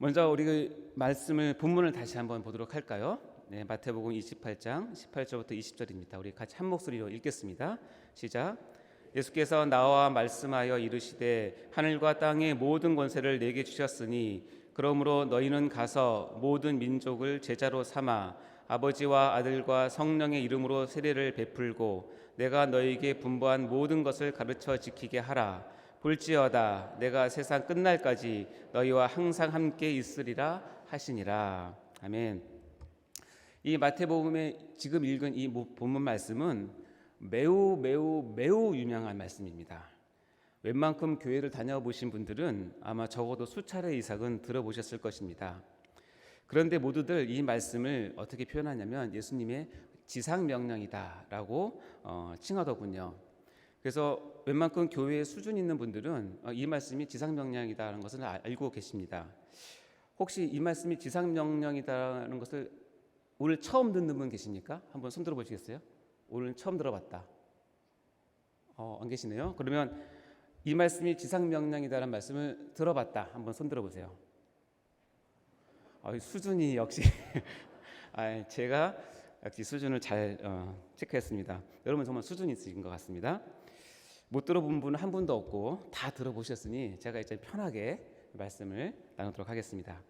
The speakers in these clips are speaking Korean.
먼저 우리 그 말씀을 본문을 다시 한번 보도록 할까요? 네, 마태복음 28장 18절부터 20절입니다. 우리 같이 한 목소리로 읽겠습니다. 시작. 예수께서 나와 말씀하여 이르시되 하늘과 땅의 모든 권세를 내게 주셨으니 그러므로 너희는 가서 모든 민족을 제자로 삼아 아버지와 아들과 성령의 이름으로 세례를 베풀고 내가 너희에게 분부한 모든 것을 가르쳐 지키게 하라. 볼지어다 내가 세상 끝날까지 너희와 항상 함께 있으리라 하시니라. 아멘. 이 마태복음에 지금 읽은 이 본문 말씀은 매우 유명한 말씀입니다. 웬만큼 교회를 다녀보신 분들은 아마 적어도 수차례 이상은 들어보셨을 것입니다. 그런데 모두들 이 말씀을 어떻게 표현하냐면 예수님의 지상명령이다라고 칭하더군요. 그래서 웬만큼 교회에 수준 있는 분들은 이 말씀이 지상명령이다라는 것을 알고 계십니다. 혹시 이 말씀이 지상명령이다라는 것을 오늘 처음 듣는 분 계십니까? 한번 손 들어보시겠어요? 오늘 처음 들어봤다. 안 계시네요. 그러면 이 말씀이 지상명령이다라는 말씀을 들어봤다. 한번 손 들어보세요. 수준이 역시 제가 역시 수준을 잘 체크했습니다. 여러분 정말 수준이 있으신 것 같습니다. 못 들어본 분은 한 분도 없고 다 들어보셨으니 제가 이제 편하게 말씀을 나누도록 하겠습니다.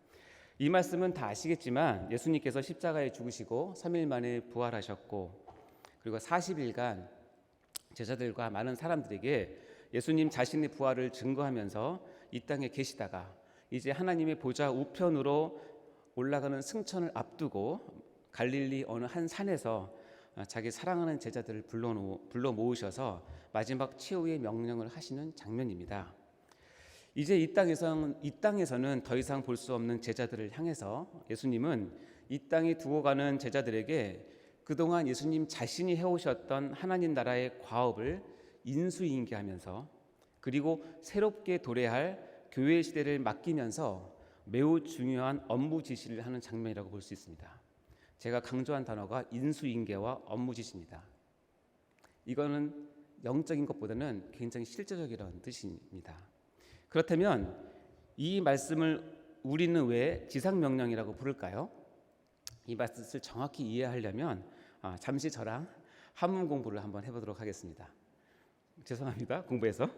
이 말씀은 다 아시겠지만 예수님께서 십자가에 죽으시고 3일 만에 부활하셨고 그리고 40일간 제자들과 많은 사람들에게 예수님 자신의 부활을 증거하면서 이 땅에 계시다가 이제 하나님의 보좌 우편으로 올라가는 승천을 앞두고 갈릴리 어느 한 산에서 자기 사랑하는 제자들을 불러 모으셔서 마지막 최후의 명령을 하시는 장면입니다. 이제 이 땅에서는 더 이상 볼 수 없는 제자들을 향해서 예수님은 이 땅에 두고 가는 제자들에게 그동안 예수님 자신이 해오셨던 하나님 나라의 과업을 인수인계하면서 그리고 새롭게 도래할 교회 시대를 맡기면서 매우 중요한 업무 지시를 하는 장면이라고 볼 수 있습니다. 제가 강조한 단어가 인수인계와 업무 지시입니다. 이거는 영적인 것보다는 굉장히 실제적이라는 뜻입니다. 그렇다면 이 말씀을 우리는 왜 지상명령이라고 부를까요? 이 말씀을 정확히 이해하려면 잠시 저랑 한문 공부를 한번 해보도록 하겠습니다. 죄송합니다. 공부해서.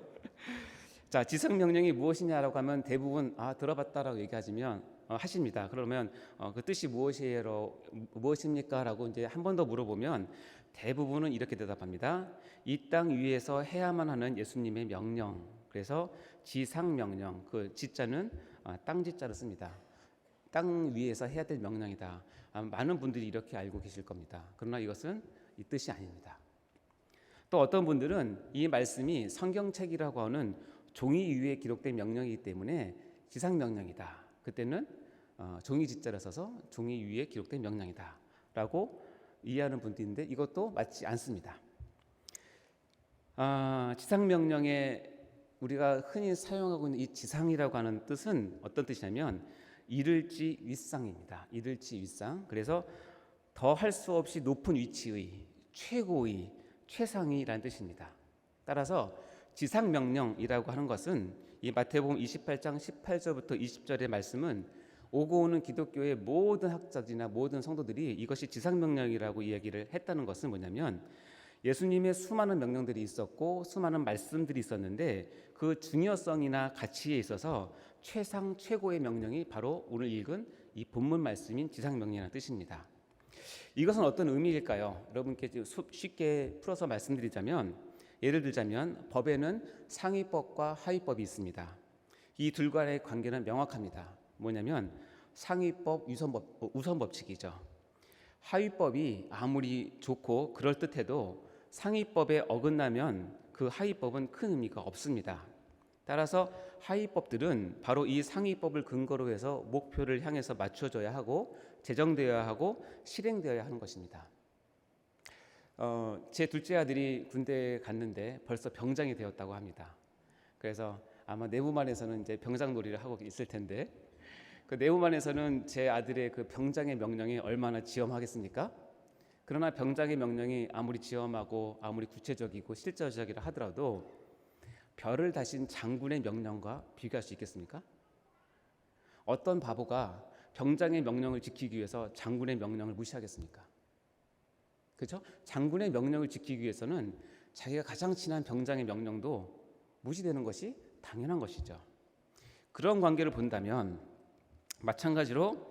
자, 지상명령이 무엇이냐라고 하면 대부분 들어봤다라고 얘기하시면 하십니다. 그러면 그 뜻이 무엇입니까? 라고 이제 한 번 더 물어보면 대부분은 이렇게 대답합니다. 이 땅 위에서 해야만 하는 예수님의 명령. 그래서 지상명령, 그 지자는 땅지자로 씁니다. 땅 위에서 해야 될 명령이다. 많은 분들이 이렇게 알고 계실 겁니다. 그러나 이것은 이 뜻이 아닙니다. 또 어떤 분들은 이 말씀이 성경책이라고 하는 종이 위에 기록된 명령이기 때문에 지상명령이다. 그때는 종이 지자를 써서 종이 위에 기록된 명령이다 라고 이해하는 분들인데 이것도 맞지 않습니다. 지상명령에 우리가 흔히 사용하고 있는 이 지상이라고 하는 뜻은 어떤 뜻이냐면 이를지 윗상입니다. 이를지 윗상. 그래서 더 할 수 없이 높은 위치의, 최고의, 최상위라는 뜻입니다. 따라서 지상명령이라고 하는 것은 이 마태복음 28장 18절부터 20절의 말씀은 오고 오는 기독교의 모든 학자들이나 모든 성도들이 이것이 지상명령이라고 이야기를 했다는 것은 뭐냐면 예수님의 수많은 명령들이 있었고 수많은 말씀들이 있었는데 그 중요성이나 가치에 있어서 최상 최고의 명령이 바로 오늘 읽은 이 본문 말씀인 지상명령이라는 뜻입니다. 이것은 어떤 의미일까요? 여러분께 쉽게 풀어서 말씀드리자면 예를 들자면 법에는 상위법과 하위법이 있습니다. 이 둘 간의 관계는 명확합니다. 뭐냐면 상위법 우선법칙이죠. 하위법이 아무리 좋고 그럴듯해도 상위법에 어긋나면 그 하위법은 큰 의미가 없습니다. 따라서 하위법들은 바로 이 상위법을 근거로 해서 목표를 향해서 맞춰져야 하고 제정되어야 하고 실행되어야 하는 것입니다. 제 둘째 아들이 군대에 갔는데 벌써 병장이 되었다고 합니다. 그래서 아마 내부만에서는 이제 병장놀이를 하고 있을 텐데 그 내부만에서는 제 아들의 그 병장의 명령이 얼마나 지엄하겠습니까? 그러나 병장의 명령이 아무리 지엄하고 아무리 구체적이고 실제적이라 하더라도 별을 다신 장군의 명령과 비교할 수 있겠습니까? 어떤 바보가 병장의 명령을 지키기 위해서 장군의 명령을 무시하겠습니까? 그렇죠? 장군의 명령을 지키기 위해서는 자기가 가장 친한 병장의 명령도 무시되는 것이 당연한 것이죠. 그런 관계를 본다면 마찬가지로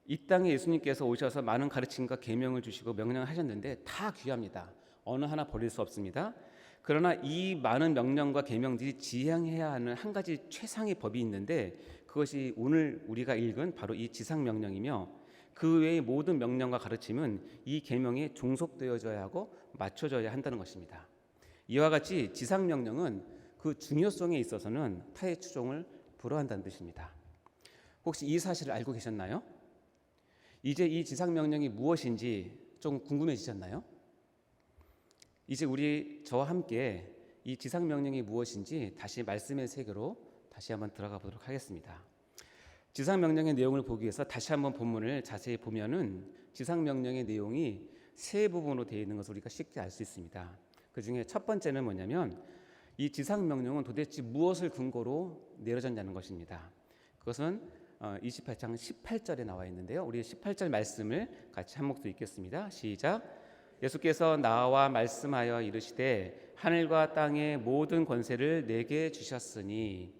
이 땅에 예수님께서 오셔서 많은 가르침과 계명을 주시고 명령을 하셨는데 다 귀합니다. 어느 하나 버릴 수 없습니다. 그러나 이 많은 명령과 계명들이 지향해야 하는 한 가지 최상의 법이 있는데 그것이 오늘 우리가 읽은 바로 이 지상명령이며 그 외의 모든 명령과 가르침은 이 계명에 종속되어져야 하고 맞춰져야 한다는 것입니다. 이와 같이 지상명령은 그 중요성에 있어서는 타의 추종을 불허한다는 뜻입니다. 혹시 이 사실을 알고 계셨나요? 이제 이 지상명령이 무엇인지 좀 궁금해지셨나요? 이제 저와 함께 이 지상명령이 무엇인지 다시 말씀의 세계로 다시 한번 들어가 보도록 하겠습니다. 지상명령의 내용을 보기 위해서 다시 한번 본문을 자세히 보면은 지상명령의 내용이 세 부분으로 되어 있는 것을 우리가 쉽게 알 수 있습니다. 그 중에 첫 번째는 뭐냐면 이 지상명령은 도대체 무엇을 근거로 내려졌냐는 것입니다. 그것은 28장 18절에 나와 있는데요. 우리 18절 말씀을 같이 한 목소리 읽겠습니다. 시작. 예수께서 나와 말씀하여 이르시되 하늘과 땅의 모든 권세를 내게 주셨으니.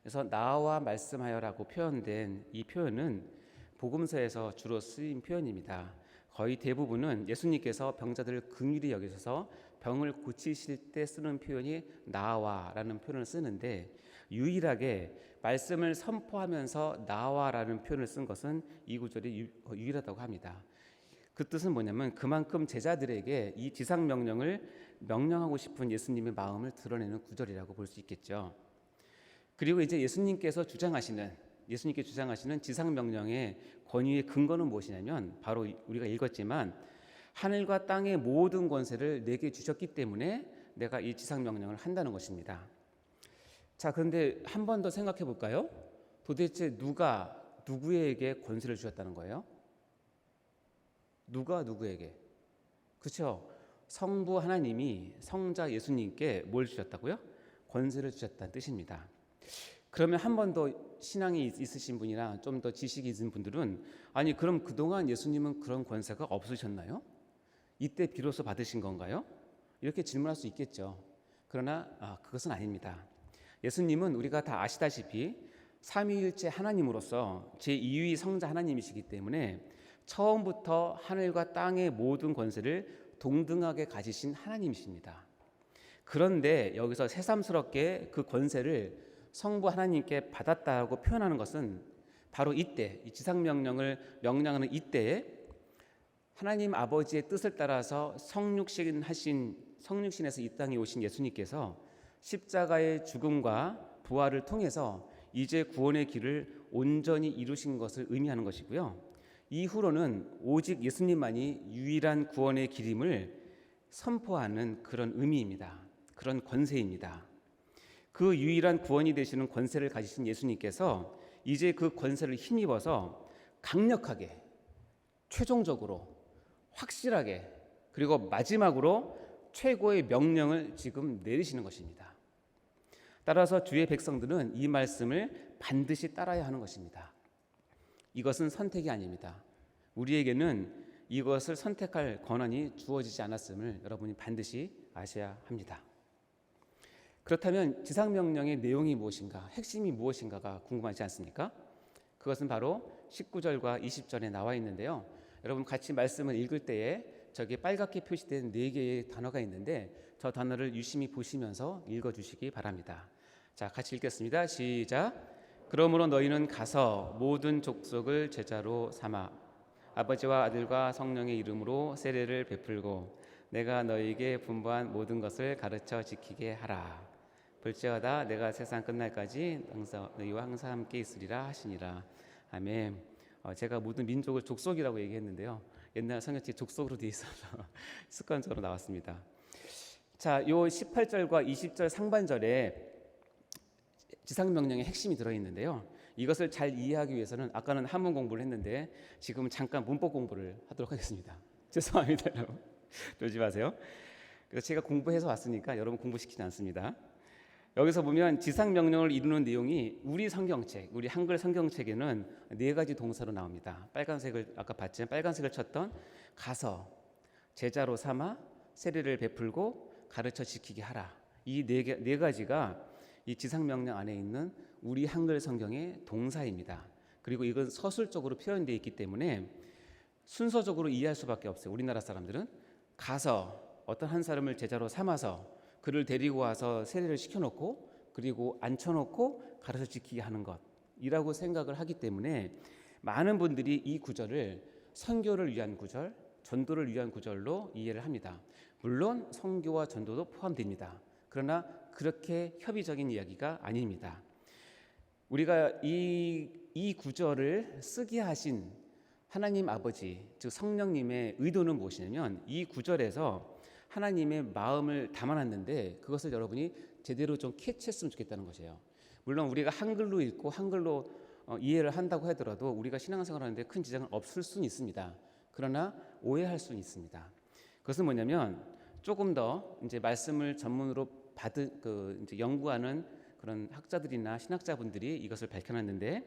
그래서 나와 말씀하여라고 표현된 이 표현은 복음서에서 주로 쓰인 표현입니다. 거의 대부분은 예수님께서 병자들을 긍휼히 여기셔서 병을 고치실 때 쓰는 표현이 나와라는 표현을 쓰는데 유일하게 말씀을 선포하면서 나와라는 표현을 쓴 것은 이 구절이 유일하다고 합니다. 그 뜻은 뭐냐면 그만큼 제자들에게 이 지상명령을 명령하고 싶은 예수님의 마음을 드러내는 구절이라고 볼 수 있겠죠. 그리고 이제 예수님께서 주장하시는 지상명령의 권위의 근거는 무엇이냐면 바로 우리가 읽었지만 하늘과 땅의 모든 권세를 내게 주셨기 때문에 내가 이 지상명령을 한다는 것입니다. 자, 그런데 한 번 더 생각해 볼까요? 도대체 누가 누구에게 권세를 주셨다는 거예요? 누가 누구에게? 그렇죠? 성부 하나님이 성자 예수님께 뭘 주셨다고요? 권세를 주셨다는 뜻입니다. 그러면 한 번 더 신앙이 있으신 분이나 좀 더 지식이 있는 분들은 아니 그럼 그동안 예수님은 그런 권세가 없으셨나요? 이때 비로소 받으신 건가요? 이렇게 질문할 수 있겠죠. 그러나 그것은 아닙니다. 예수님은 우리가 다 아시다시피 삼위일체 하나님으로서 제2위 성자 하나님이시기 때문에 처음부터 하늘과 땅의 모든 권세를 동등하게 가지신 하나님이십니다. 그런데 여기서 새삼스럽게 그 권세를 성부 하나님께 받았다고 표현하는 것은 바로 이때 이 지상명령을 명령하는 이때에 하나님 아버지의 뜻을 따라서 성육신에서 이 땅에 오신 예수님께서 십자가의 죽음과 부활을 통해서 이제 구원의 길을 온전히 이루신 것을 의미하는 것이고요. 이후로는 오직 예수님만이 유일한 구원의 길임을 선포하는 그런 의미입니다. 그런 권세입니다. 그 유일한 구원이 되시는 권세를 가지신 예수님께서 이제 그 권세를 힘입어서 강력하게, 최종적으로, 확실하게, 그리고 마지막으로 최고의 명령을 지금 내리시는 것입니다. 따라서 주의 백성들은 이 말씀을 반드시 따라야 하는 것입니다. 이것은 선택이 아닙니다. 우리에게는 이것을 선택할 권한이 주어지지 않았음을 여러분이 반드시 아셔야 합니다. 그렇다면 지상명령의 내용이 무엇인가, 핵심이 무엇인가가 궁금하지 않습니까? 그것은 바로 19절과 20절에 나와 있는데요. 여러분 같이 말씀을 읽을 때에 저기 빨갛게 표시된 4개의 단어가 있는데 저 단어를 유심히 보시면서 읽어주시기 바랍니다. 자, 같이 읽겠습니다. 시작. 그러므로 너희는 가서 모든 족속을 제자로 삼아 아버지와 아들과 성령의 이름으로 세례를 베풀고 내가 너희에게 분부한 모든 것을 가르쳐 지키게 하라. 볼지어다 내가 세상 끝날까지 너희와 항상 함께 있으리라 하시니라. 아멘. 제가 모든 민족을 족속이라고 얘기했는데요. 옛날 성경책 족속으로 되어 있어서 습관적으로 나왔습니다. 자, 요 18절과 20절 상반절에 지상명령의 핵심이 들어있는데요. 이것을 잘 이해하기 위해서는 아까는 한문 공부를 했는데 지금 잠깐 문법 공부를 하도록 하겠습니다. 죄송합니다, 여러분. 놀지 마세요. 그래서 제가 공부해서 왔으니까 여러분 공부시키지 않습니다. 여기서 보면 지상 명령을 이루는 내용이 우리 성경책, 우리 한글 성경책에는 네 가지 동사로 나옵니다. 빨간색을 아까 봤지만 빨간색을 쳤던 가서, 제자로 삼아, 세례를 베풀고 가르쳐 지키게 하라. 이 네 가지가 이 지상 명령 안에 있는 우리 한글 성경의 동사입니다. 그리고 이건 서술적으로 표현되어 있기 때문에 순서적으로 이해할 수밖에 없어요. 우리나라 사람들은 가서 어떤 한 사람을 제자로 삼아서 그를 데리고 와서 세례를 시켜놓고 그리고 앉혀놓고 가르쳐 지키게 하는 것이라고 생각을 하기 때문에 많은 분들이 이 구절을 선교를 위한 구절, 전도를 위한 구절로 이해를 합니다. 물론 선교와 전도도 포함됩니다. 그러나 그렇게 협의적인 이야기가 아닙니다. 우리가 이 구절을 쓰게 하신 하나님 아버지, 즉 성령님의 의도는 무엇이냐면 이 구절에서 하나님의 마음을 담아놨는데 그것을 여러분이 제대로 좀 캐치했으면 좋겠다는 것이에요. 물론 우리가 한글로 읽고 한글로 이해를 한다고 하더라도 우리가 신앙생활하는데 큰 지장은 없을 수는 있습니다. 그러나 오해할 수는 있습니다. 그것은 뭐냐면 조금 더 이제 말씀을 전문으로 이제 연구하는 그런 학자들이나 신학자분들이 이것을 밝혀놨는데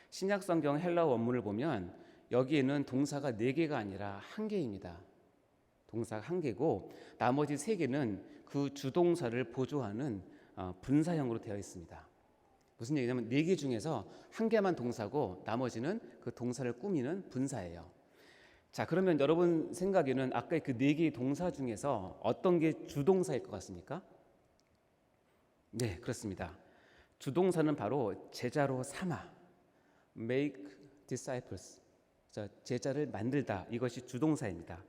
신약 성경 헬라어 원문을 보면 여기에는 동사가 4개가 아니라 1개입니다. 동사가 1개고 나머지 3개는 그 주동사를 보조하는 분사형으로 되어 있습니다. 무슨 얘기냐면 4개 중에서 1개만 동사고 나머지는 그 동사를 꾸미는 분사예요. 자, 그러면 여러분 생각에는 아까 그 4개의 동사 중에서 어떤 게 주동사일 것 같습니까? 네, 그렇습니다. 주동사는 바로 제자로 삼아, make disciples, 제자를 만들다, 이것이 주동사입니다.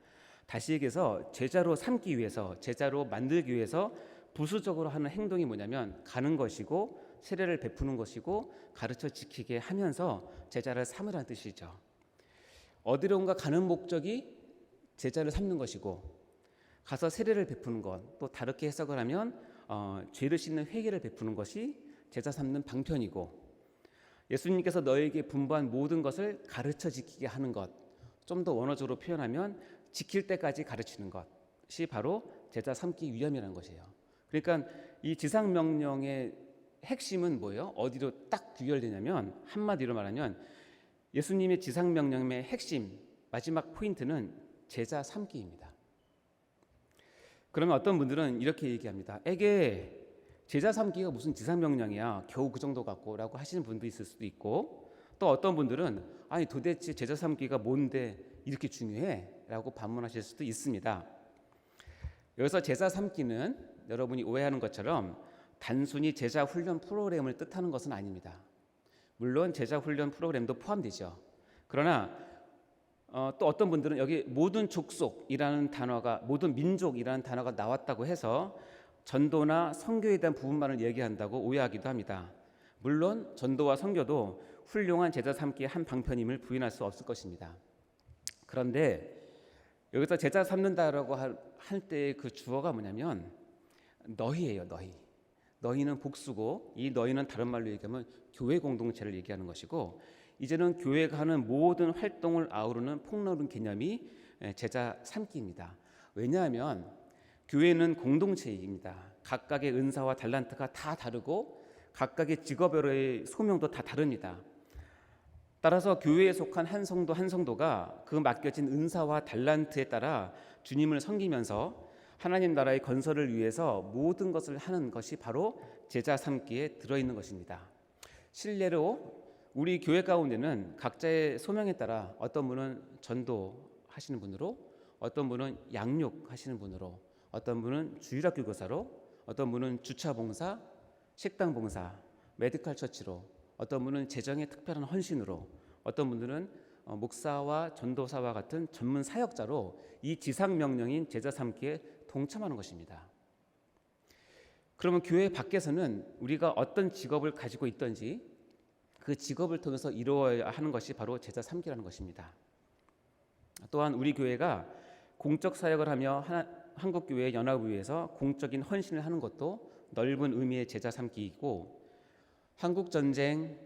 다시 얘기해서 제자로 삼기 위해서, 제자로 만들기 위해서 부수적으로 하는 행동이 뭐냐면 가는 것이고 세례를 베푸는 것이고 가르쳐 지키게 하면서 제자를 삼으라는 뜻이죠. 어디론가 가는 목적이 제자를 삼는 것이고 가서 세례를 베푸는 것, 또 다르게 해석을 하면 죄를 씻는 회개를 베푸는 것이 제자 삼는 방편이고 예수님께서 너에게 분부한 모든 것을 가르쳐 지키게 하는 것, 좀 더 원어적으로 표현하면 지킬 때까지 가르치는 것이 바로 제자 삼기 위함이라는 것이에요. 그러니까 이 지상명령의 핵심은 뭐예요? 어디로 딱 귀결되냐면 한마디로 말하면 예수님의 지상명령의 핵심, 마지막 포인트는 제자 삼기입니다. 그러면 어떤 분들은 이렇게 얘기합니다. 에게 제자 삼기가 무슨 지상명령이야, 겨우 그 정도 갖고 라고 하시는 분도 있을 수도 있고 또 어떤 분들은 아니 도대체 제자 삼기가 뭔데 이렇게 중요해? 라고 반문하실 수도 있습니다. 여기서 제자 삼기는 여러분이 오해하는 것처럼 단순히 제자 훈련 프로그램을 뜻하는 것은 아닙니다. 물론 제자 훈련 프로그램도 포함되죠. 그러나 또 어떤 분들은 여기 모든 족속이라는 단어가, 모든 민족이라는 단어가 나왔다고 해서 전도나 선교에 대한 부분만을 얘기한다고 오해하기도 합니다. 물론 전도와 선교도 훌륭한 제자 삼기의 한 방편임을 부인할 수 없을 것입니다. 그런데 여기서 제자 삼는다라고 할 때 그 주어가 뭐냐면 너희예요. 너희는 복수고 이 너희는 다른 말로 얘기하면 교회 공동체를 얘기하는 것이고 이제는 교회가 하는 모든 활동을 아우르는 폭넓은 개념이 제자 삼기입니다. 왜냐하면 교회는 공동체입니다. 각각의 은사와 달란트가 다 다르고 각각의 직업별의 소명도 다 다릅니다. 따라서 교회에 속한 한 성도가 그 맡겨진 은사와 달란트에 따라 주님을 섬기면서 하나님 나라의 건설을 위해서 모든 것을 하는 것이 바로 제자 삼기에 들어있는 것입니다. 실례로 우리 교회 가운데는 각자의 소명에 따라 어떤 분은 전도하시는 분으로, 어떤 분은 양육하시는 분으로, 어떤 분은 주일학교 교사로, 어떤 분은 주차봉사, 식당봉사, 메디컬 처치로, 어떤 분은 재정의 특별한 헌신으로, 어떤 분들은 목사와 전도사와 같은 전문 사역자로 이 지상명령인 제자 삼기에 동참하는 것입니다. 그러면 교회 밖에서는 우리가 어떤 직업을 가지고 있든지 그 직업을 통해서 이루어야 하는 것이 바로 제자 삼기라는 것입니다. 또한 우리 교회가 공적 사역을 하며 한국교회 연합의회에서 공적인 헌신을 하는 것도 넓은 의미의 제자 삼기이고 한국전쟁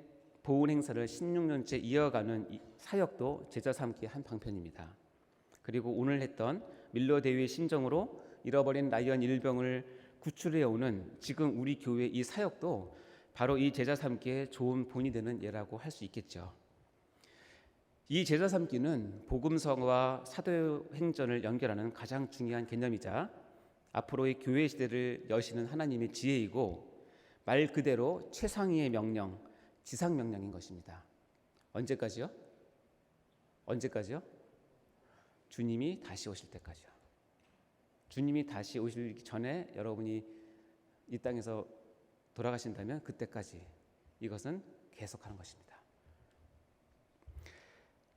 보훈 행사를 16년째 이어가는 이 사역도 제자 삼기의 한 방편입니다. 그리고 오늘 했던 밀러 대위의 심정으로 잃어버린 라이언 일병을 구출해 오는 지금 우리 교회 이 사역도 바로 이 제자 삼기의 좋은 본이 되는 예라고 할 수 있겠죠. 이 제자 삼기는 복음서와 사도행전을 연결하는 가장 중요한 개념이자 앞으로의 교회 시대를 여시는 하나님의 지혜이고 말 그대로 최상위의 명령, 지상 명령인 것입니다. 언제까지요? 언제까지요? 주님이 다시 오실 때까지요. 주님이 다시 오시기 전에 여러분이 이 땅에서 돌아가신다면 그때까지 이것은 계속하는 것입니다.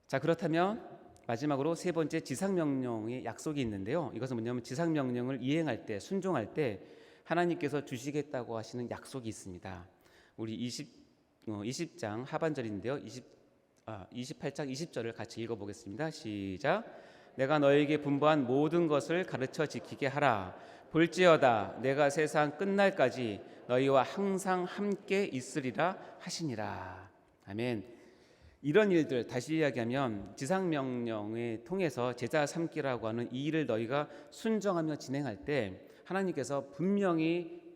자, 그렇다면 마지막으로 세 번째 지상명령의 약속이 있는데요. 이것은 뭐냐면 지상명령을 이행할 때, 순종할 때 하나님께서 주시겠다고 하시는 약속이 있습니다. 우리 20장 하반절인데요. 28장 20절을 같이 읽어보겠습니다. 시작. 내가 너에게 분부한 모든 것을 가르쳐 지키게 하라. 볼지어다 내가 세상 끝날까지 너희와 항상 함께 있으리라 하시니라. 아멘. 이런 일들, 다시 이야기하면 지상명령을 통해서 제자 삼기라고 하는 이 일을 너희가 순종하며 진행할 때 하나님께서 분명히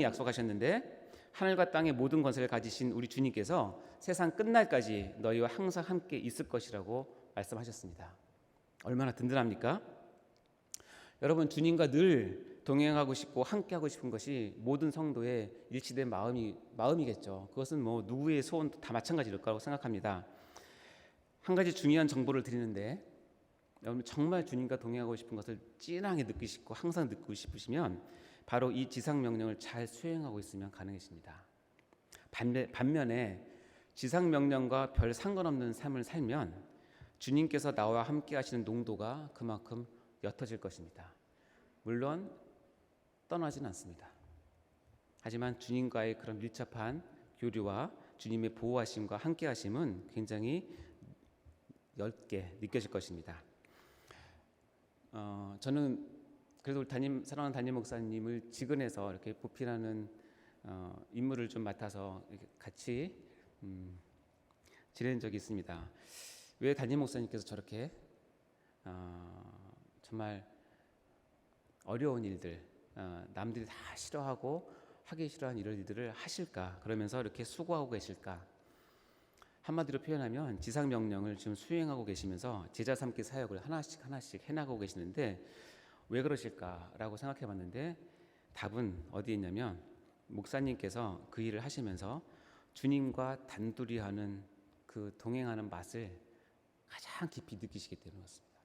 약속하셨는데, 하늘과 땅의 모든 권세를 가지신 우리 주님께서 세상 끝날까지 너희와 항상 함께 있을 것이라고 말씀하셨습니다. 얼마나 든든합니까? 여러분, 주님과 늘 동행하고 싶고 함께하고 싶은 것이 모든 성도의 일치된 마음이겠죠. 그것은 뭐 누구의 소원도 다 마찬가지일 거라고 생각합니다. 한 가지 중요한 정보를 드리는데, 여러분 정말 주님과 동행하고 싶은 것을 진하게 느끼시고 항상 느끼고 싶으시면 바로 이 지상명령을 잘 수행하고 있으면 가능해집니다. 반면에 지상명령과 별 상관없는 삶을 살면 주님께서 나와 함께 하시는 농도가 그만큼 옅어질 것입니다. 물론 떠나진 않습니다. 하지만 주님과의 그런 밀접한 교류와 주님의 보호하심과 함께 하심은 굉장히 옅게 느껴질 것입니다. 저는 그래도 사랑하는 담임 목사님을 직은해서 이렇게 보필하는 임무를 좀 맡아서 같이 지낸 적이 있습니다. 왜 담임 목사님께서 저렇게 정말 어려운 일들, 남들이 다 싫어하고 하기 싫어하는 이런 일들을 하실까? 그러면서 이렇게 수고하고 계실까? 한마디로 표현하면 지상명령을 지금 수행하고 계시면서 제자 삼기 사역을 하나씩 해나가고 계시는데 왜 그러실까라고 생각해 봤는데 답은 어디에 있냐면 목사님께서 그 일을 하시면서 주님과 단둘이 하는 그 동행하는 맛을 가장 깊이 느끼시기 때문에 그렇습니다.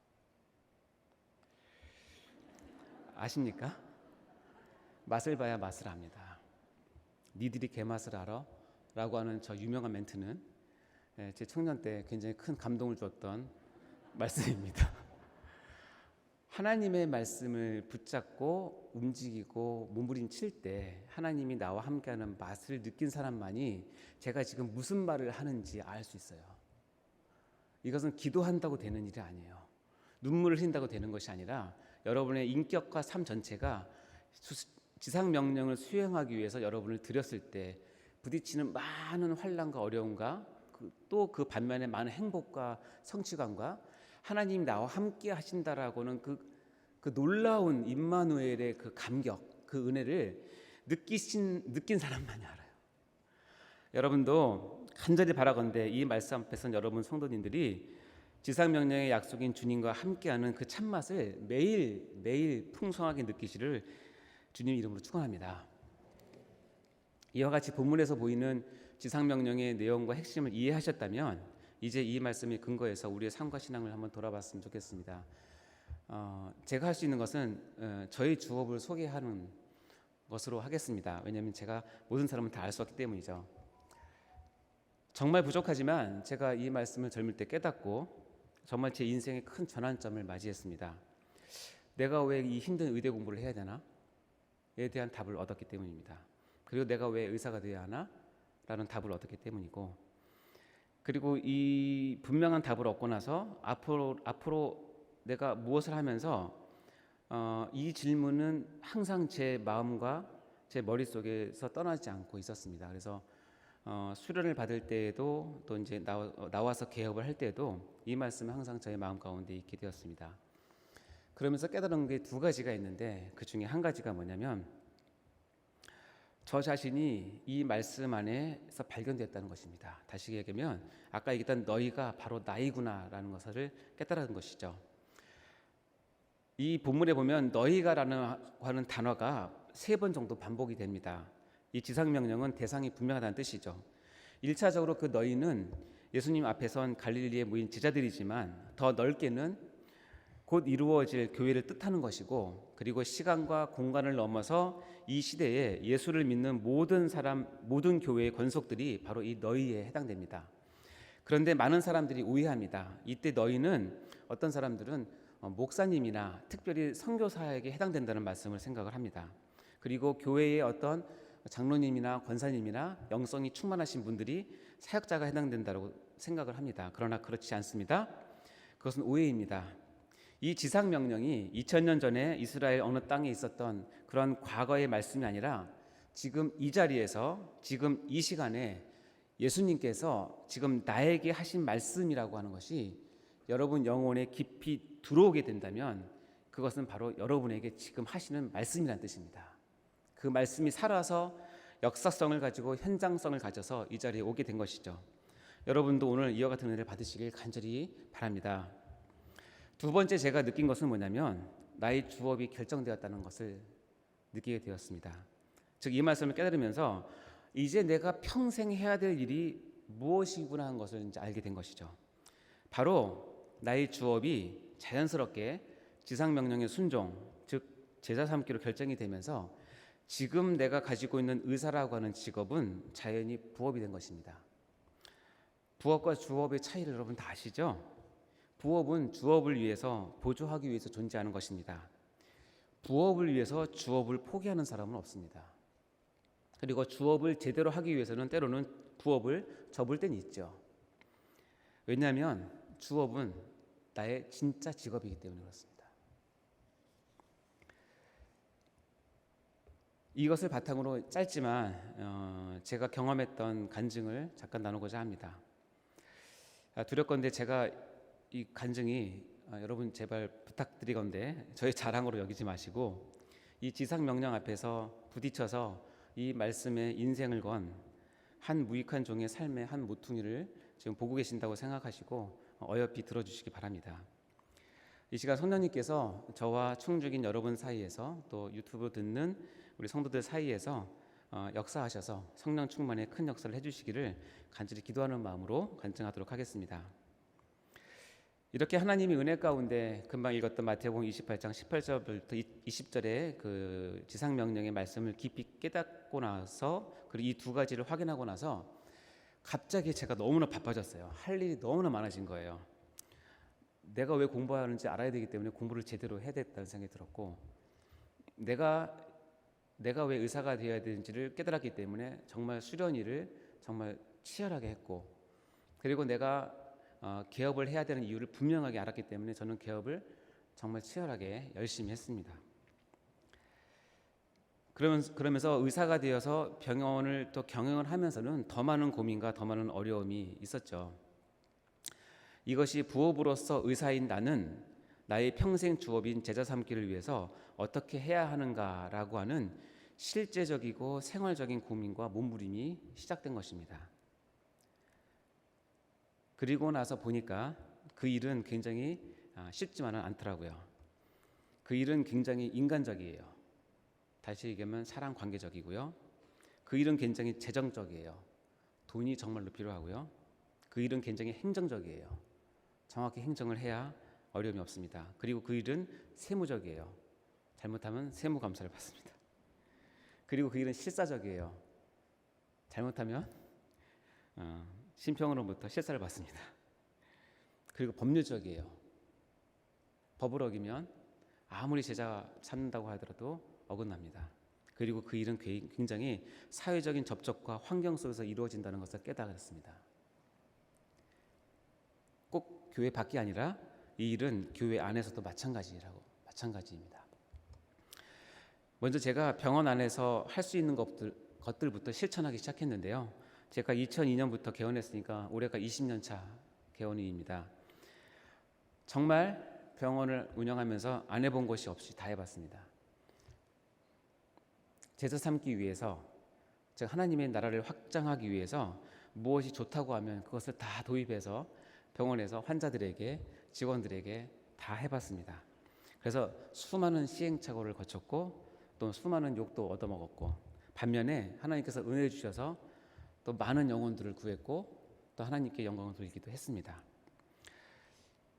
아십니까? 맛을 봐야 맛을 압니다. 니들이 개맛을 알아? 라고 하는 저 유명한 멘트는 제 청년 때 굉장히 큰 감동을 줬던 말씀입니다. 하나님의 말씀을 붙잡고 움직이고 몸부림칠 때 하나님이 나와 함께하는 맛을 느낀 사람만이 제가 지금 무슨 말을 하는지 알 수 있어요. 이것은 기도한다고 되는 일이 아니에요. 눈물을 흘린다고 되는 것이 아니라 여러분의 인격과 삶 전체가 지상명령을 수행하기 위해서 여러분을 들였을 때 부딪히는 많은 환난과 어려움과 또 그 반면에 많은 행복과 성취감과 하나님이 나와 함께 하신다라고는 그 놀라운 임마누엘의 그 감격, 그 은혜를 느낀 사람만이 알아요. 여러분도 간절히 바라건대 이 말씀 앞에서는 여러분 성도님들이 지상명령의 약속인 주님과 함께하는 그 참맛을 매일 풍성하게 느끼시를 주님 이름으로 축원합니다. 이와 같이 본문에서 보이는 지상명령의 내용과 핵심을 이해하셨다면 이제 이 말씀의 근거에서 우리의 삶과 신앙을 한번 돌아봤으면 좋겠습니다. 제가 할 수 있는 것은 저의 주업을 소개하는 것으로 하겠습니다. 왜냐하면 제가 모든 사람을 다 알 수 없기 때문이죠. 정말 부족하지만 제가 이 말씀을 젊을 때 깨닫고 정말 제 인생의 큰 전환점을 맞이했습니다. 내가 왜 이 힘든 의대 공부를 해야 되나? 에 대한 답을 얻었기 때문입니다. 그리고 내가 왜 의사가 되어야 하나? 라는 답을 얻었기 때문이고, 그리고 이 분명한 답을 얻고 나서 앞으로 내가 무엇을 하면서 이 질문은 항상 제 마음과 제 머릿속에서 떠나지 않고 있었습니다. 그래서 수련을 받을 때에도 또 이제 나와서 개업을 할 때도 이 말씀은 항상 저의 마음 가운데 있게 되었습니다. 그러면서 깨달은 게 두 가지가 있는데 그 중에 한 가지가 뭐냐면 저 자신이 이 말씀 안에서 발견됐다는 것입니다. 다시 얘기하면 아까 얘기했던 너희가 바로 나이구나라는 것을 깨달은 것이죠. 이 본문에 보면 너희가라는 하는 단어가 3번 정도 반복이 됩니다. 이 지상명령은 대상이 분명하다는 뜻이죠. 1차적으로 그 너희는 예수님 앞에 선 갈릴리에 모인 제자들이지만 더 넓게는 곧 이루어질 교회를 뜻하는 것이고, 그리고 시간과 공간을 넘어서 이 시대에 예수를 믿는 모든 사람, 모든 교회의 권속들이 바로 이 너희에 해당됩니다. 그런데 많은 사람들이 오해합니다. 이때 너희는 어떤 사람들은 목사님이나 특별히 선교사에게 해당된다는 말씀을 생각을 합니다. 그리고 교회의 어떤 장로님이나 권사님이나 영성이 충만하신 분들이 사역자가 해당된다고 생각을 합니다. 그러나 그렇지 않습니다. 그것은 오해입니다. 이 지상명령이 2000년 전에 이스라엘 어느 땅에 있었던 그런 과거의 말씀이 아니라 지금 이 자리에서 지금 이 시간에 예수님께서 지금 나에게 하신 말씀이라고 하는 것이 여러분 영혼에 깊이 들어오게 된다면 그것은 바로 여러분에게 지금 하시는 말씀이라는 뜻입니다. 그 말씀이 살아서 역사성을 가지고 현장성을 가져서 이 자리에 오게 된 것이죠. 여러분도 오늘 이와 같은 은혜를 받으시길 간절히 바랍니다. 두 번째 제가 느낀 것은 뭐냐면 나의 주업이 결정되었다는 것을 느끼게 되었습니다. 즉 이 말씀을 깨달으면서 이제 내가 평생 해야 될 일이 무엇이구나 하는 것을 이제 알게 된 것이죠. 바로 나의 주업이 자연스럽게 지상명령의 순종, 즉 제자 삼기로 결정이 되면서 지금 내가 가지고 있는 의사라고 하는 직업은 자연히 부업이 된 것입니다. 부업과 주업의 차이를 여러분 다 아시죠? 부업은 주업을 위해서 보조하기 위해서 존재하는 것입니다. 부업을 위해서 주업을 포기하는 사람은 없습니다. 그리고 주업을 제대로 하기 위해서는 때로는 부업을 접을 때는 있죠. 왜냐하면 주업은 나의 진짜 직업이기 때문에 그렇습니다. 이것을 바탕으로 짧지만 제가 경험했던 간증을 잠깐 나누고자 합니다. 두렵건대 제가 이 간증이 여러분 제발 부탁드리건대 저의 자랑으로 여기지 마시고 이 지상명령 앞에서 부딪혀서 이 말씀에 인생을 건 한 무익한 종의 삶의 한 모퉁이를 지금 보고 계신다고 생각하시고 어여삐 들어주시기 바랍니다. 이 시간 성령님께서 저와 충죽인 여러분 사이에서 또 유튜브 듣는 우리 성도들 사이에서 역사하셔서 성령 충만의 큰 역사를 해주시기를 간절히 기도하는 마음으로 간증하도록 하겠습니다. 이렇게 하나님이 은혜 가운데 금방 읽었던 마태복음 28장 18절부터 20절의 그 지상명령의 말씀을 깊이 깨닫고 나서 그리고 이 두 가지를 확인하고 나서 갑자기 제가 너무나 바빠졌어요. 할 일이 너무나 많아진 거예요. 내가 왜 공부하는지 알아야 되기 때문에 공부를 제대로 해야 됐다는 생각이 들었고 내가 왜 의사가 되어야 되는지를 깨달았기 때문에 정말 수련일을 정말 치열하게 했고 그리고 내가 개업을 해야 되는 이유를 분명하게 알았기 때문에 저는 개업을 정말 치열하게 열심히 했습니다. 그러면서 의사가 되어서 병원을 또 경영을 하면서는 더 많은 고민과 더 많은 어려움이 있었죠. 이것이 부업으로서 의사인 나는 나의 평생 주업인 제자 삼기를 위해서 어떻게 해야 하는가라고 하는 실제적이고 생활적인 고민과 몸부림이 시작된 것입니다. 그리고 나서 보니까 그 일은 굉장히 쉽지만은 않더라고요. 그 일은 굉장히 인간적이에요. 다시 얘기하면 사람 관계적이고요. 그 일은 굉장히 재정적이에요. 돈이 정말로 필요하고요. 그 일은 굉장히 행정적이에요. 정확히 행정을 해야 어려움이 없습니다. 그리고 그 일은 세무적이에요. 잘못하면 세무감사를 받습니다. 그리고 그 일은 실사적이에요. 잘못하면 심평으로부터 실사를 받습니다. 그리고 법률적이에요. 법을 어기면 아무리 제자 찾는다고 하더라도 어긋납니다. 그리고 그 일은 굉장히 사회적인 접촉과 환경 속에서 이루어진다는 것을 깨달았습니다. 꼭 교회 밖이 아니라 이 일은 교회 안에서도 마찬가지입니다. 먼저 제가 병원 안에서 할 수 있는 것들부터 실천하기 시작했는데요. 제가 2002년부터 개원했으니까 올해가 20년 차 개원일입니다. 정말 병원을 운영하면서 안 해본 것이 없이 다 해봤습니다. 제자 삼기 위해서, 즉 하나님의 나라를 확장하기 위해서 무엇이 좋다고 하면 그것을 다 도입해서 병원에서 환자들에게, 직원들에게 다 해봤습니다. 그래서 수많은 시행착오를 거쳤고 또 수많은 욕도 얻어먹었고, 반면에 하나님께서 은혜 주셔서 또 많은 영혼들을 구했고 또 하나님께 영광을 돌리기도 했습니다.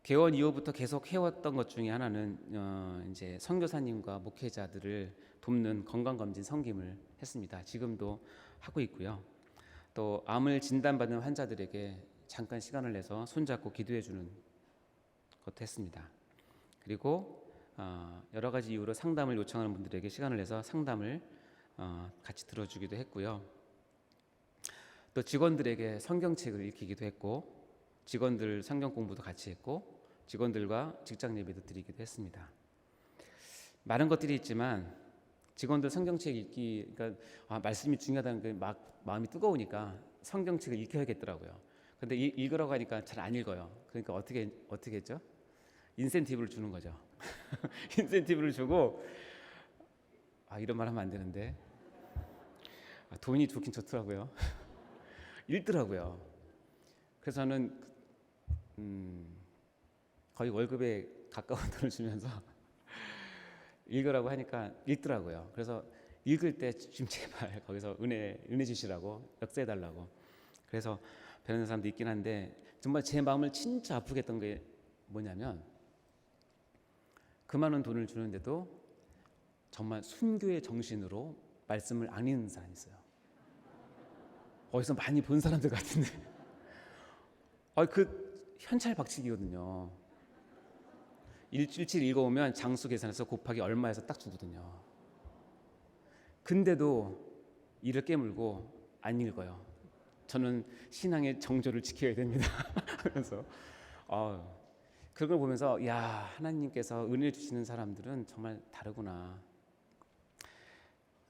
개원 이후부터 계속 해왔던 것 중에 하나는 이제 선교사님과 목회자들을 돕는 건강검진 섬김을 했습니다. 지금도 하고 있고요. 또 암을 진단받는 환자들에게 잠깐 시간을 내서 손잡고 기도해주는 것도 했습니다. 그리고 여러 가지 이유로 상담을 요청하는 분들에게 시간을 내서 상담을 같이 들어주기도 했고요. 또 직원들에게 성경책을 읽히기도 했고, 직원들 성경 공부도 같이 했고, 직원들과 직장 예배도 드리기도 했습니다. 많은 것들이 있지만 직원들 성경책 읽기, 그러니까 말씀이 중요하다는 게 막 마음이 뜨거우니까 성경책을 읽혀야겠더라고요. 근데 읽으라고 하니까 잘 안 읽어요. 그러니까 어떻게 했죠? 인센티브를 주는 거죠. 인센티브를 주고, 이런 말 하면 안 되는데, 돈이 좋긴 좋더라고요. 읽더라고요. 그래서 저는 거의 월급에 가까운 돈을 주면서 읽으라고 하니까 읽더라고요. 그래서 읽을 때 좀 제발 거기서 은혜 주시라고, 역사해 달라고. 그래서 배우는 사람도 있긴 한데, 정말 제 마음을 진짜 아프게 했던 게 뭐냐면, 그 많은 돈을 주는데도 정말 순교의 정신으로 말씀을 안 읽는 사람이 있어요. 어디서 많이 본 사람들 같은데 그 현찰 박치기거든요. 일주일 읽어오면 장수 계산해서 곱하기 얼마에서 딱 주거든요. 근데도 이를 깨물고 안 읽어요. 저는 신앙의 정조를 지켜야 됩니다. 그래서 그걸 보면서, 야, 하나님께서 은혜 주시는 사람들은 정말 다르구나.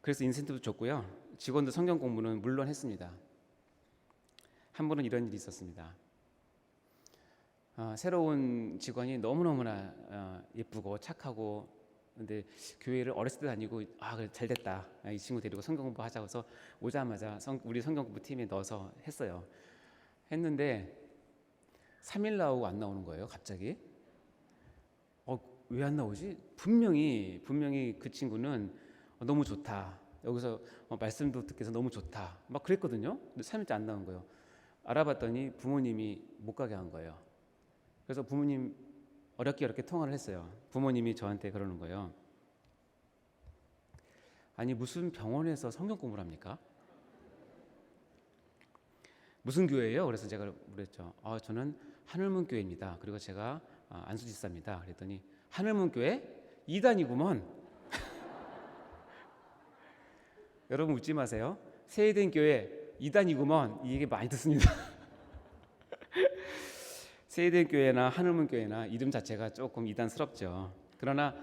그래서 인센티브도 줬고요. 직원들 성경 공부는 물론 했습니다. 한 번은 이런 일이 있었습니다. 새로운 직원이 너무너무나 예쁘고 착하고, 근데 교회를 어렸을 때 다니고, 그래, 잘 됐다, 이 친구 데리고 성경 공부하자고 해서 오자마자 우리 성경 공부 팀에 넣어서 했어요. 했는데 3일 나오고 안 나오는 거예요. 갑자기. 왜 안 나오지? 분명히 그 친구는 너무 좋다, 여기서 말씀도 듣게 해서 너무 좋다 막 그랬거든요. 근데 3일째 안 나온 거예요. 알아봤더니 부모님이 못 가게 한 거예요. 그래서 부모님 어렵게 통화를 했어요. 부모님이 저한테 그러는 거예요. 아니, 무슨 병원에서 성경 공부를 합니까? 무슨 교회예요? 그래서 제가 물었죠. 저는 하늘문 교회입니다. 그리고 제가 안수집사입니다. 그랬더니 하늘문 교회? 이단이구먼. 여러분 웃지 마세요. 세이된 교회 이단이구먼, 이 얘기 많이 듣습니다. 세이된 교회나 하늘문 교회나 이름 자체가 조금 이단스럽죠. 그러나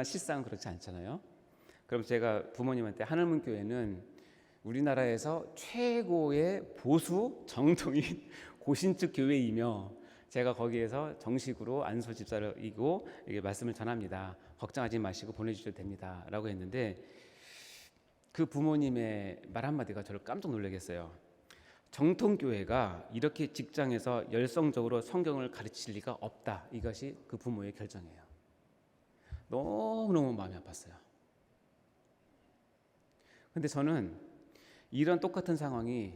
실상은 그렇지 않잖아요. 그럼 제가 부모님한테 하늘문 교회는 우리나라에서 최고의 보수 정통인 고신축 교회이며, 제가 거기에서 정식으로 안수 집사이고 이게 말씀을 전합니다. 걱정하지 마시고 보내주셔도 됩니다. 라고 했는데, 그 부모님의 말 한마디가 저를 깜짝 놀라게 했어요. 정통교회가 이렇게 직장에서 열성적으로 성경을 가르칠 리가 없다. 이것이 그 부모의 결정이에요. 너무너무 마음이 아팠어요. 근데 저는 이런 똑같은 상황이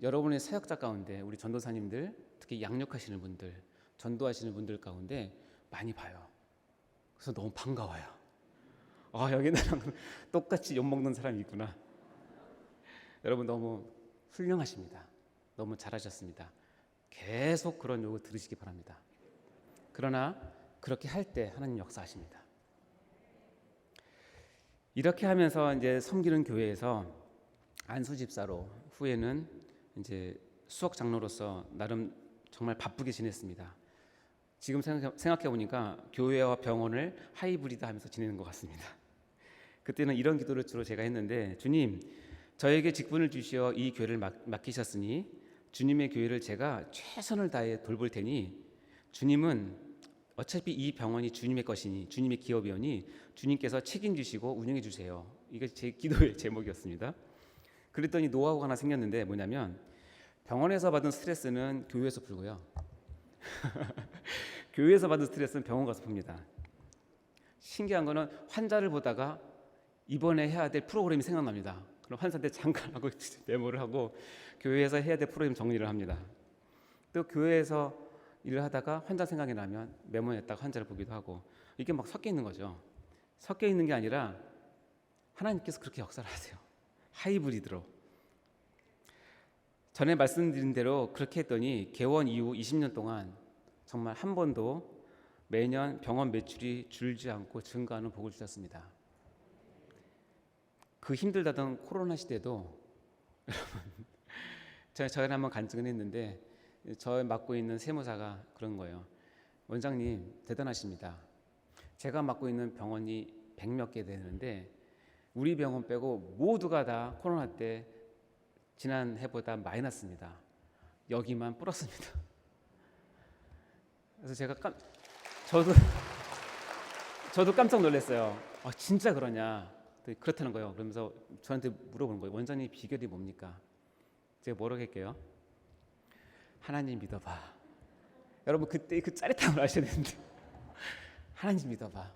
여러분의 사역자 가운데, 우리 전도사님들, 특히 양육하시는 분들, 전도하시는 분들 가운데 많이 봐요. 그래서 너무 반가워요. 여기 나랑 똑같이 욕먹는 사람이 있구나. 여러분 너무 훌륭하십니다. 너무 잘하셨습니다. 계속 그런 욕을 들으시기 바랍니다. 그러나 그렇게 할 때 하나님 역사하십니다. 이렇게 하면서 이제 섬기는 교회에서 안수집사로, 후에는 이제 수석 장로로서 나름 정말 바쁘게 지냈습니다. 지금 생각해 보니까 교회와 병원을 하이브리드 하면서 지내는 것 같습니다. 그때는 이런 기도를 주로 제가 했는데, 주님, 저에게 직분을 주시어 이 교회를 맡기셨으니 주님의 교회를 제가 최선을 다해 돌볼 테니 주님은 어차피 이 병원이 주님의 것이니 주님의 기업이오니 주님께서 책임지시고 운영해 주세요. 이게 제 기도의 제목이었습니다. 그랬더니 노하우가 하나 생겼는데 뭐냐면 병원에서 받은 스트레스는 교회에서 풀고요. 교회에서 받은 스트레스는 병원 가서 풉니다. 신기한 거는 환자를 보다가 이번에 해야 될 프로그램이 생각납니다. 그럼 환자한테 잠깐 하고 메모를 하고 교회에서 해야 될 프로그램 정리를 합니다. 또 교회에서 일을 하다가 환자 생각이 나면 메모했다가 환자를 보기도 하고 이게 막 섞여 있는 거죠. 섞여 있는 게 아니라 하나님께서 그렇게 역사를 하세요. 하이브리드로. 전에 말씀드린 대로 그렇게 했더니 개원 이후 20년 동안 정말 한 번도 매년 병원 매출이 줄지 않고 증가하는 복을 주셨습니다. 그 힘들다던 코로나 시대도 여러분 제가 전에 한번 간증을 했는데 저 맡고 있는 세무사가 그런 거예요. 원장님 대단하십니다. 제가 맡고 있는 병원이 100몇 개 되는데 우리 병원 빼고 모두가 다 코로나 때 지난 해보다 마이너스입니다. 여기만 플러스입니다. 그래서 제가 저도 깜짝 놀랐어요. 아, 진짜 그러냐? 그렇다는 거예요. 그러면서 저한테 물어보는 거예요. 원장님 비결이 뭡니까? 제가 뭐라고 할게요? 하나님 믿어봐. 여러분 그때 그 짜릿함을 아셔야 되는데 하나님 믿어봐.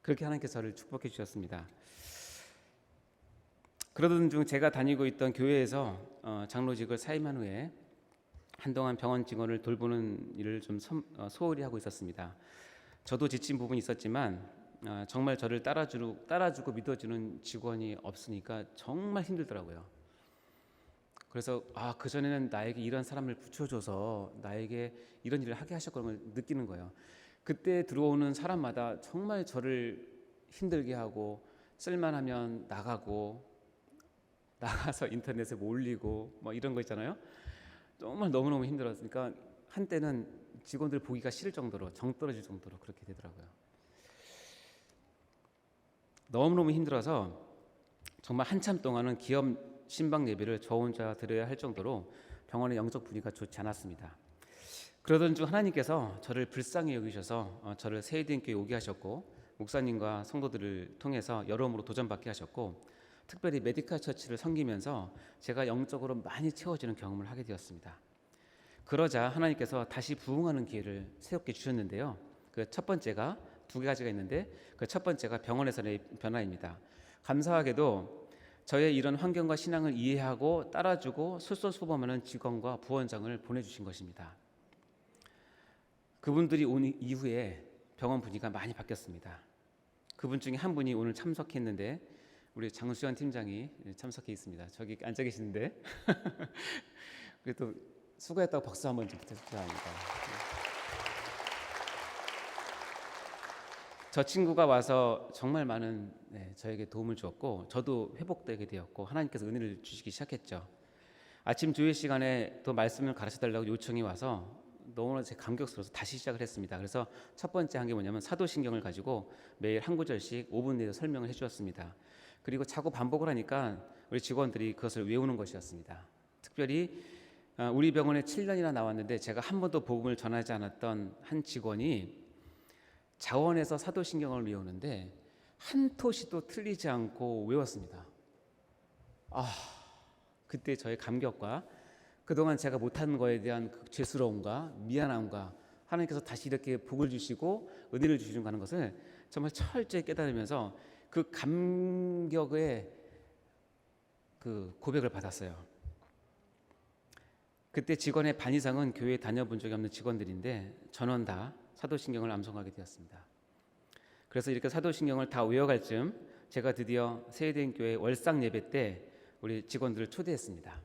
그렇게 하나님께서 저를 축복해 주셨습니다. 그러던 중 제가 다니고 있던 교회에서 장로직을 사임한 후에 한동안 병원 직원을 돌보는 일을 좀 소홀히 하고 있었습니다. 저도 지친 부분이 있었지만 정말 저를 따라주고 믿어주는 직원이 없으니까 정말 힘들더라고요. 그래서 그전에는 나에게 이런 사람을 붙여줘서 나에게 이런 일을 하게 하셨구나 느끼는 거예요. 그때 들어오는 사람마다 정말 저를 힘들게 하고 쓸만하면 나가서 인터넷에 올리고 뭐 이런 거 있잖아요. 정말 너무너무 힘들었으니까 한때는 직원들 보기가 싫을 정도로 정 떨어질 정도로 그렇게 되더라고요. 너무너무 힘들어서 정말 한참 동안은 기업 신방 예배를 저 혼자 드려야 할 정도로 병원의 영적 분위기가 좋지 않았습니다. 그러던 중 하나님께서 저를 불쌍히 여기셔서 저를 세이den교회 오게 하셨고 목사님과 성도들을 통해서 여러모로 도전받게 하셨고 특별히 메디컬 처치를 섬기면서 제가 영적으로 많이 채워지는 경험을 하게 되었습니다. 그러자 하나님께서 다시 부흥하는 기회를 새롭게 주셨는데요. 그 첫 번째가 두 가지가 있는데 그 첫 번째가 병원에서의 변화입니다. 감사하게도 저의 이런 환경과 신앙을 이해하고 따라주고 솔선수범하는 직원과 부원장을 보내주신 것입니다. 그분들이 온 이후에 병원 분위기가 많이 바뀌었습니다. 그분 중에 한 분이 오늘 참석했는데 우리 장수현 팀장이 참석해 있습니다. 저기 앉아 계시는데 그래도 수고했다고 박수 한번 좀 부탁드립니다. 저 친구가 와서 정말 많은 저에게 도움을 주었고 저도 회복되게 되었고 하나님께서 은혜를 주시기 시작했죠. 아침 조회 시간에 또 말씀을 가르쳐달라고 요청이 와서 너무나 제 감격스러워서 다시 시작을 했습니다. 그래서 첫 번째 한 게 뭐냐면 사도신경을 가지고 매일 한 구절씩 5분 내에 설명을 해주었습니다. 그리고 자꾸 반복을 하니까 우리 직원들이 그것을 외우는 것이었습니다. 특별히 우리 병원에 7년이나 나왔는데 제가 한 번도 복음을 전하지 않았던 한 직원이 자원에서 사도신경을 외우는데 한 토시도 틀리지 않고 외웠습니다. 그때 저의 감격과 그동안 제가 못한 거에 대한 그 죄스러움과 미안함과 하나님께서 다시 이렇게 복을 주시고 은혜를 주시는 것을 정말 철저히 깨달으면서 그 감격의 그 고백을 받았어요. 그때 직원의 반 이상은 교회에 다녀본 적이 없는 직원들인데 전원 다 사도신경을 암송하게 되었습니다. 그래서 이렇게 사도신경을 다 외워갈 즈음 제가 드디어 세이den교회 월상 예배 때 우리 직원들을 초대했습니다.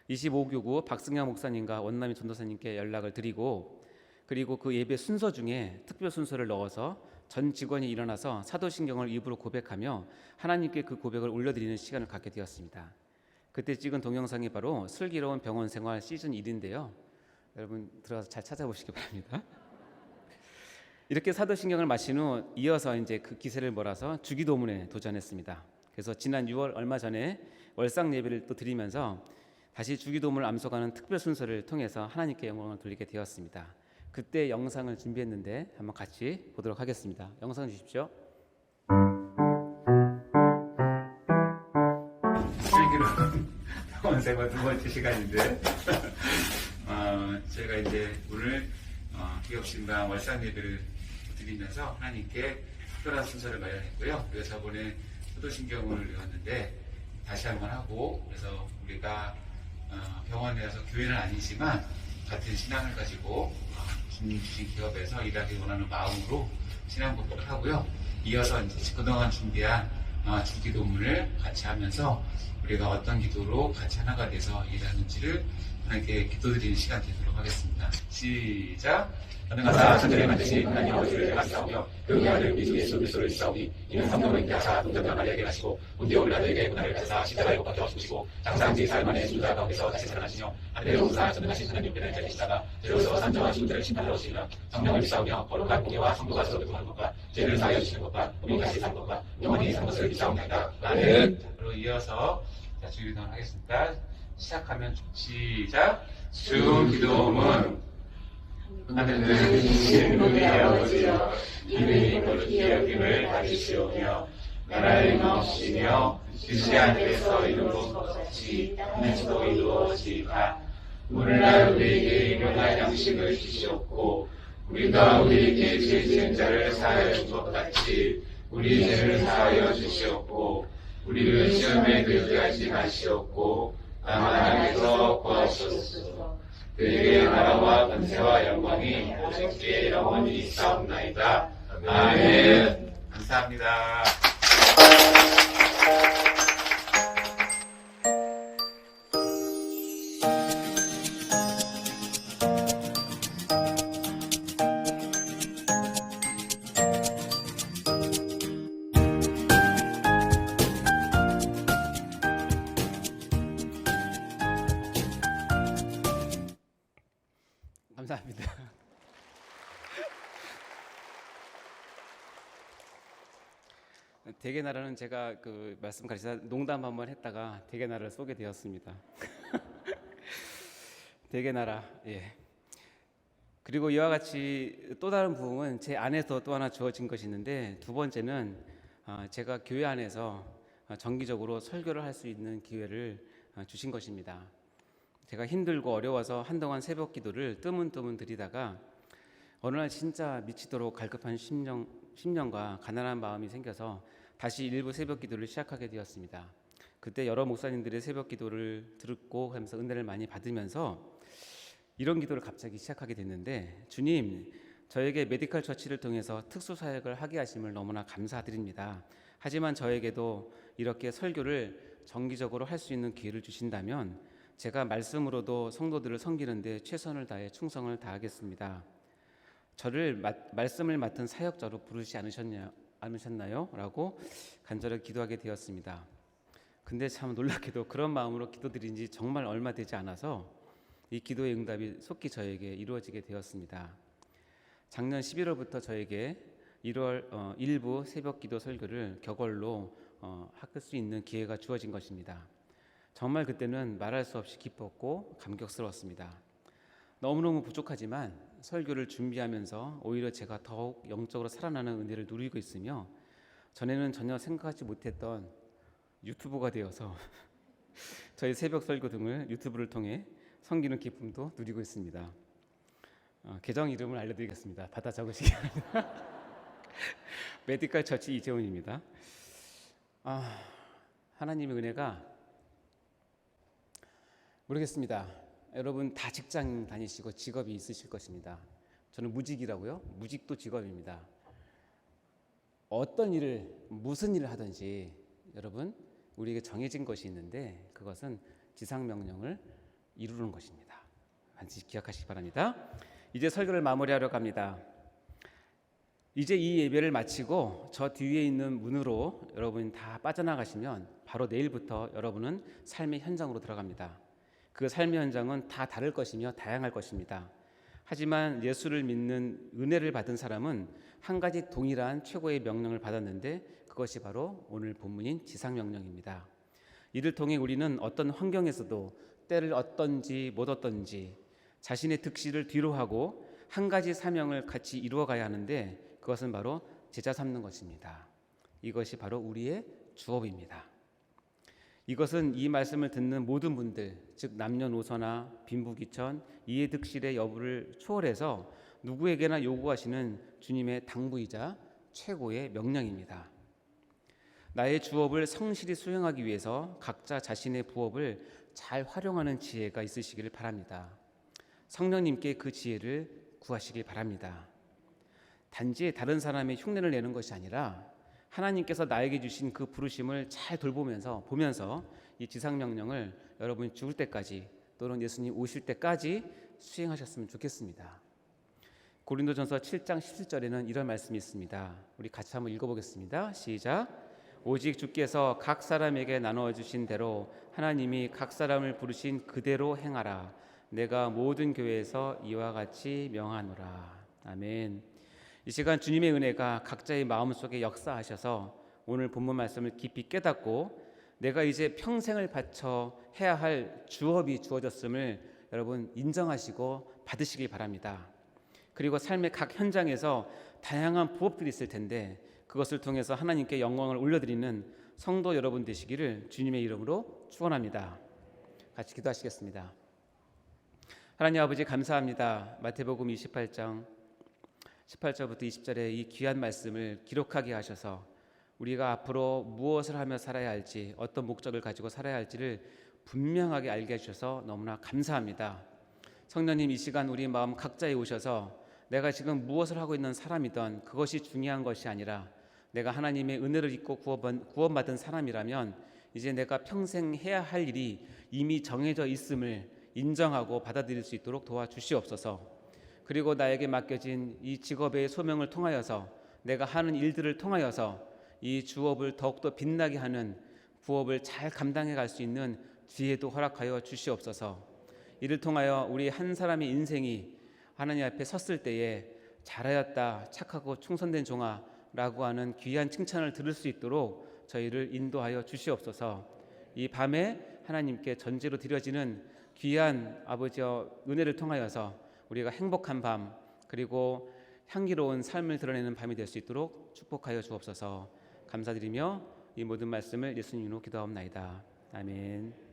25교구 박승양 목사님과 원남이 전도사님께 연락을 드리고 그리고 그 예배 순서 중에 특별 순서를 넣어서 전 직원이 일어나서 사도신경을 입으로 고백하며 하나님께 그 고백을 올려드리는 시간을 갖게 되었습니다. 그때 찍은 동영상이 바로 슬기로운 병원 생활 시즌 1인데요. 여러분 들어가서 잘 찾아보시기 바랍니다. 이렇게 사도신경을 마친 후 이어서 이제 그 기세를 몰아서 주기도문에 도전했습니다. 그래서 지난 6월 얼마 전에 월상 예배를 또 드리면서 다시 주기도문을 암송하는 특별 순서를 통해서 하나님께 영광을 돌리게 되었습니다. 그때 영상을 준비했는데 한번 같이 보도록 하겠습니다. 영상 주십시오. 슬기로운 세번 두 번째 시간인데 저희가 이제 오늘 기업신방 월상 예배를 드리면서 하나님께 특별한 순서를 마련했고요. 그래서 저번에 효도신경을 외웠는데 다시 한번 하고, 그래서 우리가 병원에 가서 교회는 아니지만 같은 신앙을 가지고 주님 주신 기업에서 일하기 원하는 마음으로 신앙 고백을 하고요. 이어서 이제 그동안 준비한 주기도문을 같이 하면서 우리가 어떤 기도로 같이 하나가 돼서 일하는지를 하나님께 기도드리는 시간 되도록 하겠습니다. 시작. 가능하사 천지를 만드신 하나님 아버지를 내가 싸우며 그 아들 우리 주 예수 그리스도를 싸우니 이는 성령을 인하사 동정녀 마리아에게 하시고 온디오를 아들에게 고난을 받으사 십자가에 못 박혀 죽으시고 장사한지 사흘 만에 수자 가운데서 다시 살아나시며 하늘의 용사 전능하신 하나님 편에 계시다가 죄로서 산정한 신들을 심판하러 오시리라. 성령을 싸우며 거룩한 공예와 성도가 서로 교통하는 것과 죄를 사하여 주시는 것과 우리 다시 사는 것과 영원히 사는 것을 비싸움나이다. 나는 그로 이어서 주기도문 하겠습니다. 시작하면 시작. 주기도문. 하늘은 계신 우리 아버지여, 이름이 거룩히 여김을 받으시오며 나라를 마옵시며 주시 안에서 이루어진 것 같이 땅에서도 이루어지이다. 오늘날 우리에게 일용할 양식을 주시옵고 우리가 우리에게 죄 지은 자를 사하여 준 것 같이 우리 죄를 사하여 주시옵고 우리를 시험에 들게 하지 마시옵고 다만 악에서 구하시옵소서. 그에게 나라와 권세와 영광이 오직 영원히 있사옵나이다. 아멘. 감사합니다. 감사합니다. 대개나라는 제가 그 말씀 가르치다 농담 한번 했다가 대개나라를 쏘게 되었습니다. 대개나라, 예. 그리고 이와 같이 또 다른 부흥은 제 안에서 또 하나 주어진 것이 있는데, 두 번째는 제가 교회 안에서 정기적으로 설교를 할 수 있는 기회를 주신 것입니다. 제가 힘들고 어려워서 한동안 새벽 기도를 뜨문뜨문 드리다가 어느 날 진짜 미치도록 갈급한 심령과 가난한 마음이 생겨서 다시 일부 새벽 기도를 시작하게 되었습니다. 그때 여러 목사님들의 새벽 기도를 듣고 하면서 은혜를 많이 받으면서 이런 기도를 갑자기 시작하게 됐는데, 주님, 저에게 메디컬 처치를 통해서 특수 사역을 하게 하심을 너무나 감사드립니다. 하지만 저에게도 이렇게 설교를 정기적으로 할 수 있는 기회를 주신다면 제가 말씀으로도 성도들을 섬기는 데 최선을 다해 충성을 다하겠습니다. 저를 말씀을 맡은 사역자로 부르지 않으셨나요? 라고 간절히 기도하게 되었습니다. 근데 참 놀랍게도 그런 마음으로 기도드린 지 정말 얼마 되지 않아서 이 기도의 응답이 속히 저에게 이루어지게 되었습니다. 작년 11월부터 저에게 1월 일부 새벽 기도 설교를 격월로 할 수 있는 기회가 주어진 것입니다. 정말 그때는 말할 수 없이 기뻤고 감격스러웠습니다. 너무너무 부족하지만 설교를 준비하면서 오히려 제가 더욱 영적으로 살아나는 은혜를 누리고 있으며 전에는 전혀 생각하지 못했던 유튜버가 되어서 저희 새벽 설교 등을 유튜브를 통해 섬기는 기쁨도 누리고 있습니다. 계정 이름을 알려드리겠습니다. 받아 적으시기 바랍니다. 메디컬 처치 이재훈입니다. 하나님의 은혜가 모르겠습니다. 여러분 다 직장 다니시고 직업이 있으실 것입니다. 저는 무직이라고요. 무직도 직업입니다. 어떤 일을, 무슨 일을 하든지 여러분 우리에게 정해진 것이 있는데 그것은 지상명령을 이루는 것입니다. 반드시 기억하시기 바랍니다. 이제 설교를 마무리하려고 합니다. 이제 이 예배를 마치고 저 뒤에 있는 문으로 여러분 다 빠져나가시면 바로 내일부터 여러분은 삶의 현장으로 들어갑니다. 그 삶의 현장은 다 다를 것이며 다양할 것입니다. 하지만 예수를 믿는 은혜를 받은 사람은 한 가지 동일한 최고의 명령을 받았는데 그것이 바로 오늘 본문인 지상명령입니다. 이를 통해 우리는 어떤 환경에서도 때를 얻든지 못 얻든지 자신의 득실을 뒤로하고 한 가지 사명을 같이 이루어가야 하는데 그것은 바로 제자 삼는 것입니다. 이것이 바로 우리의 주업입니다. 이것은 이 말씀을 듣는 모든 분들, 즉 남녀노소나 빈부귀천, 이해득실의 여부를 초월해서 누구에게나 요구하시는 주님의 당부이자 최고의 명령입니다. 나의 주업을 성실히 수행하기 위해서 각자 자신의 부업을 잘 활용하는 지혜가 있으시기를 바랍니다. 성령님께 그 지혜를 구하시기 바랍니다. 단지 다른 사람의 흉내를 내는 것이 아니라 하나님께서 나에게 주신 그 부르심을 잘 보면서 이 지상명령을 여러분이 죽을 때까지 또는 예수님 오실 때까지 수행하셨으면 좋겠습니다. 고린도전서 7장 17절에는 이런 말씀이 있습니다. 우리 같이 한번 읽어보겠습니다. 시작. 오직 주께서 각 사람에게 나누어 주신 대로 하나님이 각 사람을 부르신 그대로 행하라. 내가 모든 교회에서 이와 같이 명하노라. 아멘. 이 시간 주님의 은혜가 각자의 마음속에 역사하셔서 오늘 본문 말씀을 깊이 깨닫고 내가 이제 평생을 바쳐 해야 할 주업이 주어졌음을 여러분 인정하시고 받으시길 바랍니다. 그리고 삶의 각 현장에서 다양한 부업들이 있을 텐데 그것을 통해서 하나님께 영광을 올려드리는 성도 여러분 되시기를 주님의 이름으로 축원합니다. 같이 기도하시겠습니다. 하나님 아버지 감사합니다. 마태복음 28장 18절부터 20절에 이 귀한 말씀을 기록하게 하셔서 우리가 앞으로 무엇을 하며 살아야 할지 어떤 목적을 가지고 살아야 할지를 분명하게 알게 해주셔서 너무나 감사합니다. 성령님 이 시간 우리 마음 각자에 오셔서 내가 지금 무엇을 하고 있는 사람이든 그것이 중요한 것이 아니라 내가 하나님의 은혜를 입고 구원받은 사람이라면 이제 내가 평생 해야 할 일이 이미 정해져 있음을 인정하고 받아들일 수 있도록 도와주시옵소서. 그리고 나에게 맡겨진 이 직업의 소명을 통하여서 내가 하는 일들을 통하여서 이 주업을 더욱더 빛나게 하는 부업을 잘 감당해 갈 수 있는 지혜도 허락하여 주시옵소서. 이를 통하여 우리 한 사람의 인생이 하나님 앞에 섰을 때에 잘하였다, 착하고 충성된 종아 라고 하는 귀한 칭찬을 들을 수 있도록 저희를 인도하여 주시옵소서. 이 밤에 하나님께 전제로 드려지는 귀한 아버지의 은혜를 통하여서 우리가 행복한 밤 그리고 향기로운 삶을 드러내는 밤이 될 수 있도록 축복하여 주옵소서. 감사드리며 이 모든 말씀을 예수님 이름으로 기도하옵나이다. 아멘.